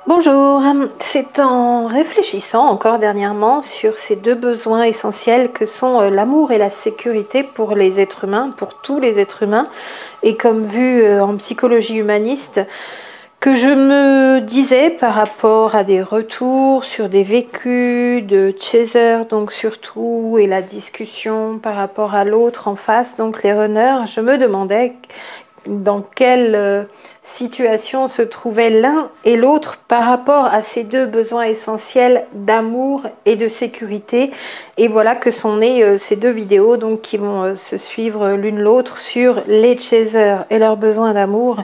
Bonjour, c'est en réfléchissant encore dernièrement sur ces deux besoins essentiels que sont l'amour et la sécurité pour les êtres humains, pour tous les êtres humains, et comme vu en psychologie humaniste, que je me disais par rapport à des retours sur des vécus de chaser, donc surtout, et la discussion par rapport à l'autre en face, donc les runners, je me demandais dans quelle situation se trouvaient l'un et l'autre par rapport à ces deux besoins essentiels d'amour et de sécurité. Et voilà que sont nées ces deux vidéos donc, qui vont se suivre l'une l'autre sur les chasers et leurs besoins d'amour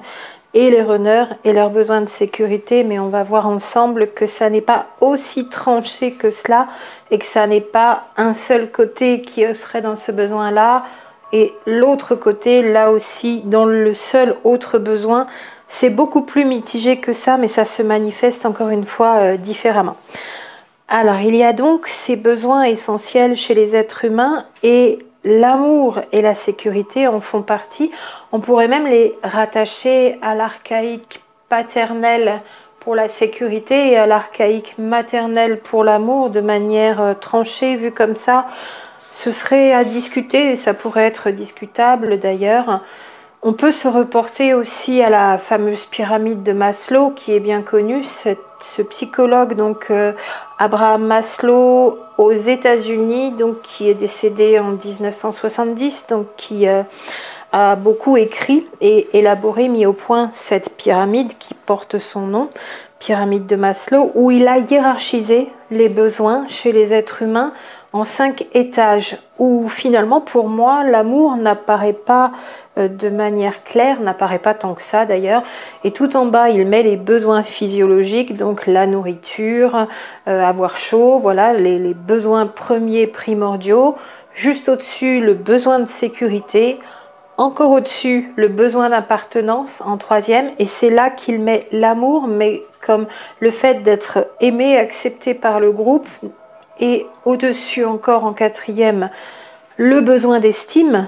et les runners et leurs besoins de sécurité. Mais on va voir ensemble que ça n'est pas aussi tranché que cela et que ça n'est pas un seul côté qui serait dans ce besoin-là et l'autre côté, là aussi, dans le seul autre besoin, c'est beaucoup plus mitigé que ça, mais ça se manifeste encore une fois différemment. Alors, il y a donc ces besoins essentiels chez les êtres humains et l'amour et la sécurité en font partie. On pourrait même les rattacher à l'archaïque paternel pour la sécurité et à l'archaïque maternel pour l'amour de manière tranchée, vue comme ça. Ce serait à discuter, et ça pourrait être discutable d'ailleurs. On peut se reporter aussi à la fameuse pyramide de Maslow qui est bien connue, ce psychologue donc Abraham Maslow aux États-Unis, donc qui est décédé en 1970, donc qui a beaucoup écrit et élaboré, mis au point cette pyramide qui porte son nom, pyramide de Maslow, où il a hiérarchisé les besoins chez les êtres humains en 5 étages, où finalement pour moi l'amour n'apparaît pas de manière claire, n'apparaît pas tant que ça d'ailleurs, et tout en bas il met les besoins physiologiques, donc la nourriture, avoir chaud, voilà les besoins premiers primordiaux, juste au-dessus le besoin de sécurité, encore au-dessus le besoin d'appartenance en troisième, et c'est là qu'il met l'amour, mais comme le fait d'être aimé, accepté par le groupe, et au-dessus encore en quatrième, le besoin d'estime,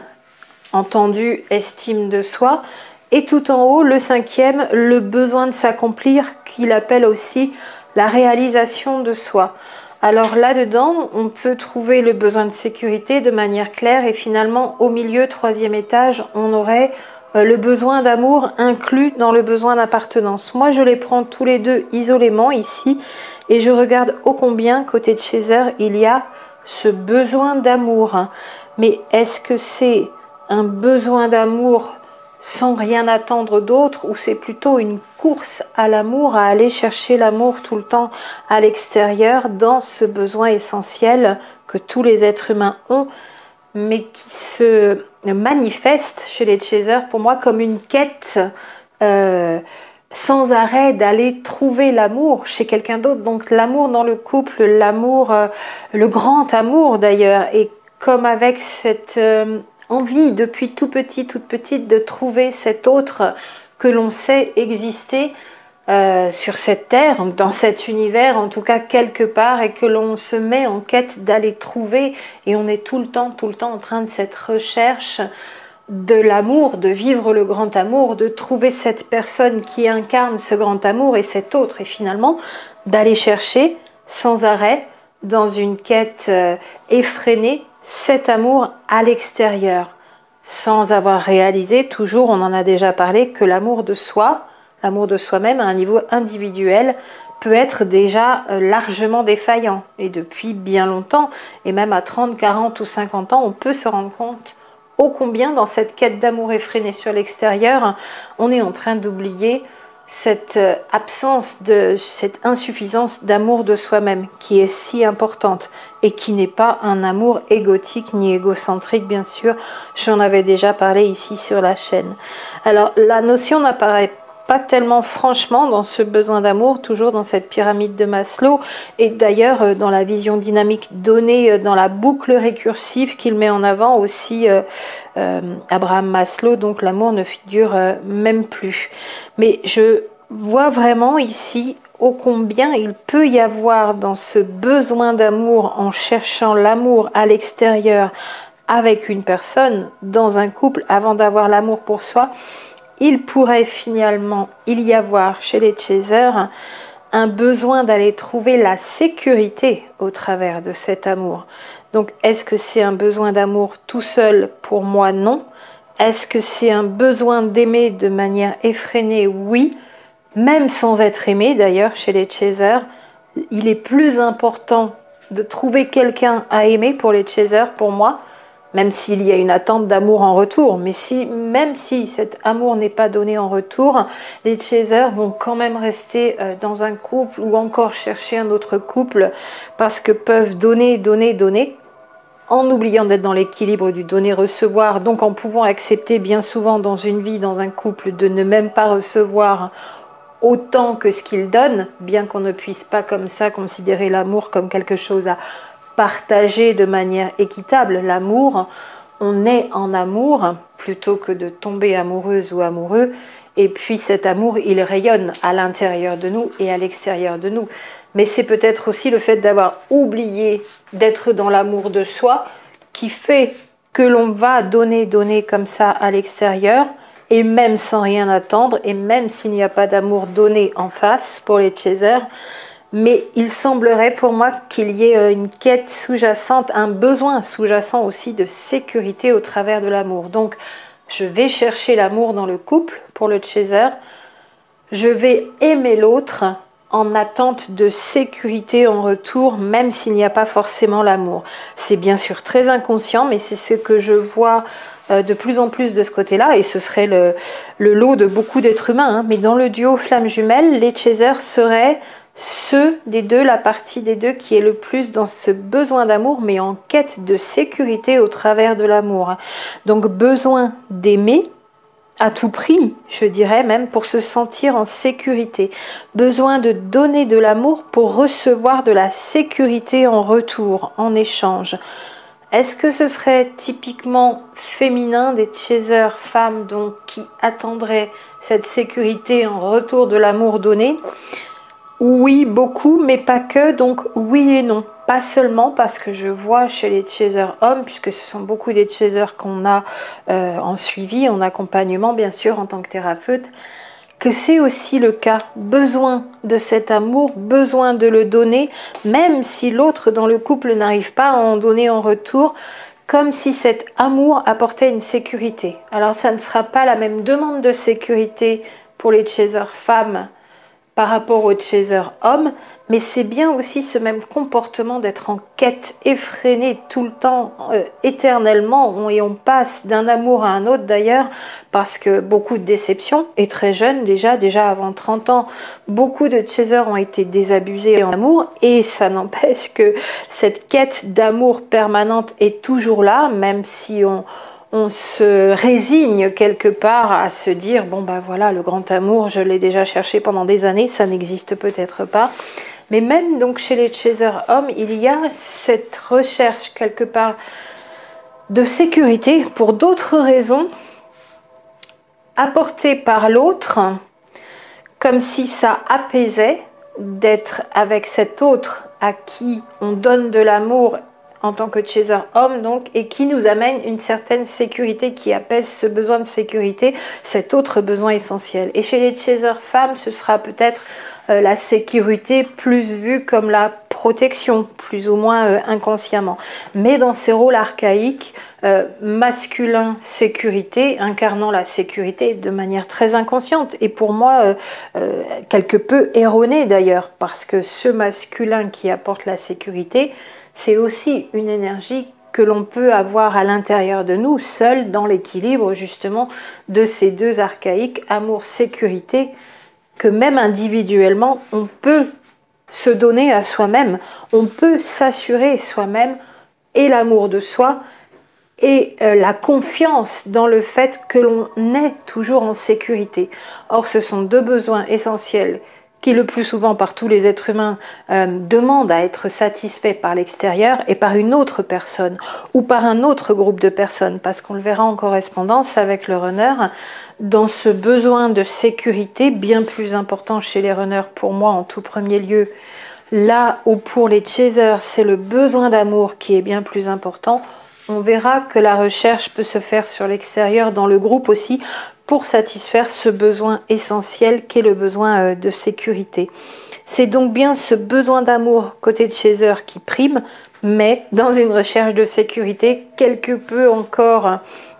entendu estime de soi, et tout en haut, le cinquième, le besoin de s'accomplir, qu'il appelle aussi la réalisation de soi. Alors là-dedans, on peut trouver le besoin de sécurité de manière claire, et finalement, au milieu, troisième étage, on aurait le besoin d'amour inclus dans le besoin d'appartenance. Moi, je les prends tous les deux isolément ici, et je regarde ô combien, côté de chaser, il y a ce besoin d'amour. Mais est-ce que c'est un besoin d'amour sans rien attendre d'autre, ou c'est plutôt une course à l'amour, à aller chercher l'amour tout le temps à l'extérieur, dans ce besoin essentiel que tous les êtres humains ont, mais qui se manifeste chez les chasers pour moi comme une quête sans arrêt d'aller trouver l'amour chez quelqu'un d'autre. Donc l'amour dans le couple, l'amour, le grand amour d'ailleurs, et comme avec cette envie depuis tout petit, toute petite, de trouver cet autre que l'on sait exister sur cette terre, dans cet univers, en tout cas quelque part, et que l'on se met en quête d'aller trouver, et on est tout le temps en train de cette recherche de l'amour, de vivre le grand amour, de trouver cette personne qui incarne ce grand amour et cet autre, et finalement d'aller chercher sans arrêt, dans une quête effrénée, cet amour à l'extérieur, sans avoir réalisé, toujours on en a déjà parlé, que l'amour de soi, l'amour de soi-même à un niveau individuel, peut être déjà largement défaillant, et depuis bien longtemps, et même à 30, 40 ou 50 ans, on peut se rendre compte ô combien dans cette quête d'amour effrénée sur l'extérieur, on est en train d'oublier cette absence, cette insuffisance d'amour de soi-même qui est si importante et qui n'est pas un amour égotique ni égocentrique, bien sûr. J'en avais déjà parlé ici sur la chaîne. Alors, la notion n'apparaît pas tellement franchement dans ce besoin d'amour, toujours dans cette pyramide de Maslow, et d'ailleurs dans la vision dynamique donnée dans la boucle récursive qu'il met en avant aussi Abraham Maslow, donc l'amour ne figure même plus. Mais je vois vraiment ici ô combien il peut y avoir dans ce besoin d'amour, en cherchant l'amour à l'extérieur avec une personne, dans un couple, avant d'avoir l'amour pour soi, il pourrait finalement y avoir chez les chasers un besoin d'aller trouver la sécurité au travers de cet amour. Donc, est-ce que c'est un besoin d'amour tout seul? Pour moi, non. Est-ce que c'est un besoin d'aimer de manière effrénée? Oui. Même sans être aimé, d'ailleurs, chez les chasers, il est plus important de trouver quelqu'un à aimer pour les chasers, pour moi, même s'il y a une attente d'amour en retour. Mais même si cet amour n'est pas donné en retour, les chasers vont quand même rester dans un couple ou encore chercher un autre couple parce que peuvent donner, donner, donner, en oubliant d'être dans l'équilibre du donner-recevoir, donc en pouvant accepter bien souvent dans une vie, dans un couple, de ne même pas recevoir autant que ce qu'ils donnent, bien qu'on ne puisse pas comme ça considérer l'amour comme quelque chose à partager de manière équitable. L'amour, on est en amour plutôt que de tomber amoureuse ou amoureux, et puis cet amour, il rayonne à l'intérieur de nous et à l'extérieur de nous. Mais c'est peut-être aussi le fait d'avoir oublié d'être dans l'amour de soi qui fait que l'on va donner comme ça à l'extérieur, et même sans rien attendre, et même s'il n'y a pas d'amour donné en face pour les chasers, mais il semblerait pour moi qu'il y ait une quête sous-jacente, un besoin sous-jacent aussi de sécurité au travers de l'amour. Donc, je vais chercher l'amour dans le couple pour le chaser, je vais aimer l'autre en attente de sécurité en retour, même s'il n'y a pas forcément l'amour. C'est bien sûr très inconscient, mais c'est ce que je vois de plus en plus de ce côté-là, et ce serait le lot de beaucoup d'êtres humains. Hein. Mais dans le duo flamme jumelle, les chasers seraient ceux des deux, la partie des deux qui est le plus dans ce besoin d'amour, mais en quête de sécurité au travers de l'amour. Donc besoin d'aimer à tout prix, je dirais même, pour se sentir en sécurité. Besoin de donner de l'amour pour recevoir de la sécurité en retour, en échange. Est-ce que ce serait typiquement féminin, des chasers femmes donc qui attendraient cette sécurité en retour de l'amour donné? Oui, beaucoup, mais pas que, donc oui et non. Pas seulement parce que je vois chez les chasers hommes, puisque ce sont beaucoup des chasers qu'on a en suivi, en accompagnement bien sûr en tant que thérapeute, que c'est aussi le cas. Besoin de cet amour, besoin de le donner, même si l'autre dans le couple n'arrive pas à en donner en retour, comme si cet amour apportait une sécurité. Alors ça ne sera pas la même demande de sécurité pour les chasers femmes par rapport aux chasers hommes, mais c'est bien aussi ce même comportement d'être en quête effrénée tout le temps, éternellement, et on passe d'un amour à un autre d'ailleurs, parce que beaucoup de déceptions, et très jeunes déjà avant 30 ans, beaucoup de chasers ont été désabusés en amour, et ça n'empêche que cette quête d'amour permanente est toujours là, même si on se résigne quelque part à se dire bon bah voilà, le grand amour, je l'ai déjà cherché pendant des années, ça n'existe peut-être pas. Mais même donc chez les chasers hommes, il y a cette recherche quelque part de sécurité pour d'autres raisons, apportée par l'autre, comme si ça apaisait d'être avec cet autre à qui on donne de l'amour en tant que chaser homme, donc, et qui nous amène une certaine sécurité, qui apaise ce besoin de sécurité, cet autre besoin essentiel. Et chez les chasers femmes, ce sera peut-être la sécurité plus vue comme la protection, plus ou moins inconsciemment. Mais dans ces rôles archaïques, masculin sécurité, incarnant la sécurité de manière très inconsciente, et pour moi quelque peu erronée d'ailleurs, parce que ce masculin qui apporte la sécurité, c'est aussi une énergie que l'on peut avoir à l'intérieur de nous, seul dans l'équilibre justement de ces deux archaïques, amour-sécurité, que même individuellement, on peut se donner à soi-même, on peut s'assurer soi-même et l'amour de soi et la confiance dans le fait que l'on est toujours en sécurité. Or, ce sont deux besoins essentiels qui le plus souvent par tous les êtres humains demandent à être satisfaits par l'extérieur et par une autre personne ou par un autre groupe de personnes, parce qu'on le verra en correspondance avec le runner, dans ce besoin de sécurité bien plus important chez les runners pour moi en tout premier lieu, là où pour les chasers c'est le besoin d'amour qui est bien plus important. On verra que la recherche peut se faire sur l'extérieur, dans le groupe aussi, pour satisfaire ce besoin essentiel qu'est le besoin de sécurité. C'est donc bien ce besoin d'amour côté de chaser qui prime, mais dans une recherche de sécurité quelque peu encore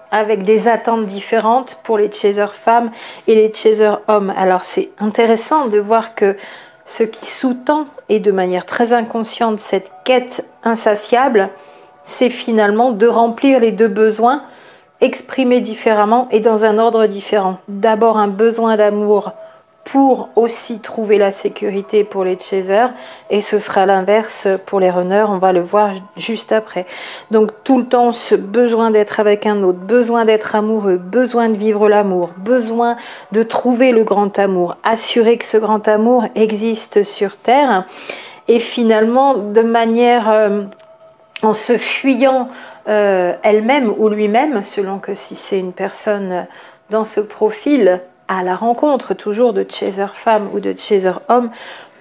avec des attentes différentes pour les chasers femmes et les chasers hommes. Alors c'est intéressant de voir que ce qui sous-tend et de manière très inconsciente cette quête insatiable, c'est finalement de remplir les deux besoins exprimés différemment et dans un ordre différent. D'abord un besoin d'amour pour aussi trouver la sécurité pour les chasers, et ce sera l'inverse pour les runners, on va le voir juste après. Donc tout le temps ce besoin d'être avec un autre, besoin d'être amoureux, besoin de vivre l'amour, besoin de trouver le grand amour, assurer que ce grand amour existe sur Terre, et finalement de manière en se fuyant elle-même ou lui-même, selon que si c'est une personne dans ce profil, à la rencontre toujours de chaser femmes ou de chaser hommes,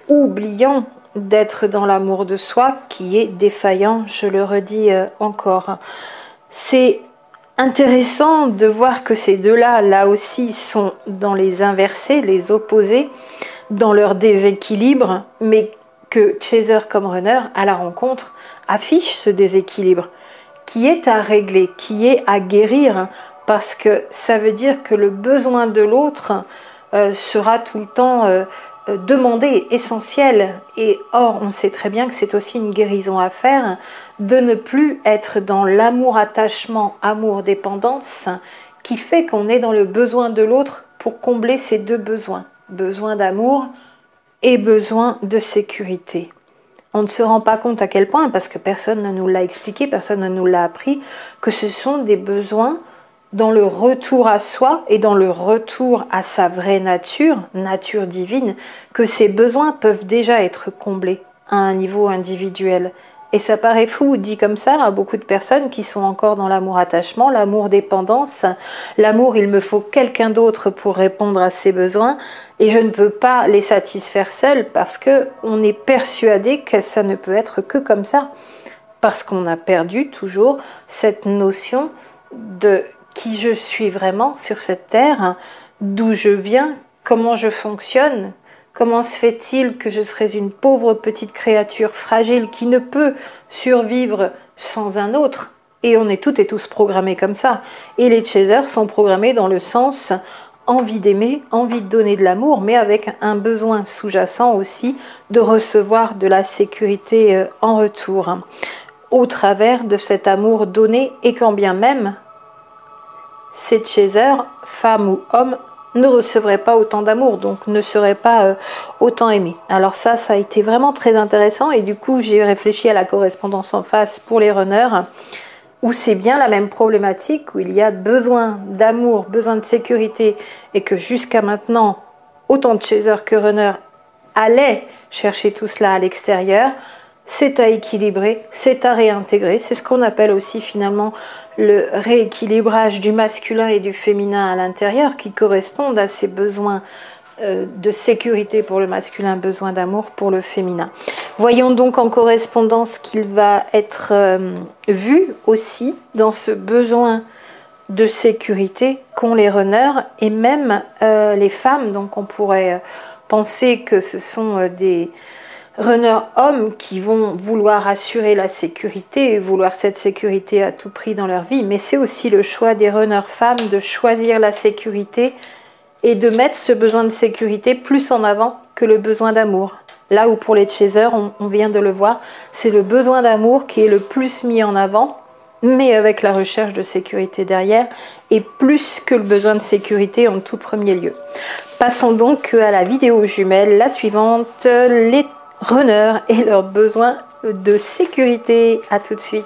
oubliant d'être dans l'amour de soi qui est défaillant, je le redis encore. C'est intéressant de voir que ces deux-là, là aussi, sont dans les inversés, les opposés, dans leur déséquilibre, mais que chaser comme runner, à la rencontre, affiche ce déséquilibre qui est à régler, qui est à guérir, parce que ça veut dire que le besoin de l'autre sera tout le temps demandé, essentiel. Et or, on sait très bien que c'est aussi une guérison à faire, de ne plus être dans l'amour-attachement, amour-dépendance, qui fait qu'on est dans le besoin de l'autre pour combler ces deux besoins. Besoin d'amour et besoin de sécurité. On ne se rend pas compte à quel point, parce que personne ne nous l'a expliqué, personne ne nous l'a appris, que ce sont des besoins dans le retour à soi et dans le retour à sa vraie nature, nature divine, que ces besoins peuvent déjà être comblés à un niveau individuel. Et ça paraît fou, dit comme ça, à beaucoup de personnes qui sont encore dans l'amour-attachement, l'amour-dépendance. L'amour, il me faut quelqu'un d'autre pour répondre à ces besoins et je ne peux pas les satisfaire seule parce qu'on est persuadé que ça ne peut être que comme ça. Parce qu'on a perdu toujours cette notion de qui je suis vraiment sur cette terre, d'où je viens, comment je fonctionne. Comment se fait-il que je serais une pauvre petite créature fragile qui ne peut survivre sans un autre? Et on est toutes et tous programmés comme ça. Et les chasers sont programmés dans le sens envie d'aimer, envie de donner de l'amour, mais avec un besoin sous-jacent aussi de recevoir de la sécurité en retour, au travers de cet amour donné, et quand bien même ces chasers, femmes ou hommes, ne recevraient pas autant d'amour, donc ne seraient pas autant aimés. Alors ça a été vraiment très intéressant, et du coup j'ai réfléchi à la correspondance en face pour les runners, où c'est bien la même problématique, où il y a besoin d'amour, besoin de sécurité, et que jusqu'à maintenant, autant de chasers que runners allaient chercher tout cela à l'extérieur. C'est à équilibrer, c'est à réintégrer. C'est ce qu'on appelle aussi finalement le rééquilibrage du masculin et du féminin à l'intérieur, qui correspondent à ces besoins de sécurité pour le masculin, besoin d'amour pour le féminin. Voyons donc en correspondance qu'il va être vu aussi dans ce besoin de sécurité qu'ont les runners et même les femmes. Donc on pourrait penser que ce sont des runners hommes qui vont vouloir assurer la sécurité et vouloir cette sécurité à tout prix dans leur vie, mais c'est aussi le choix des runners femmes de choisir la sécurité et de mettre ce besoin de sécurité plus en avant que le besoin d'amour. Là où pour les chasers, on vient de le voir, c'est le besoin d'amour qui est le plus mis en avant, mais avec la recherche de sécurité derrière, et plus que le besoin de sécurité en tout premier lieu. Passons donc à la vidéo jumelle, la suivante, les runners et leurs besoins de sécurité. À tout de suite.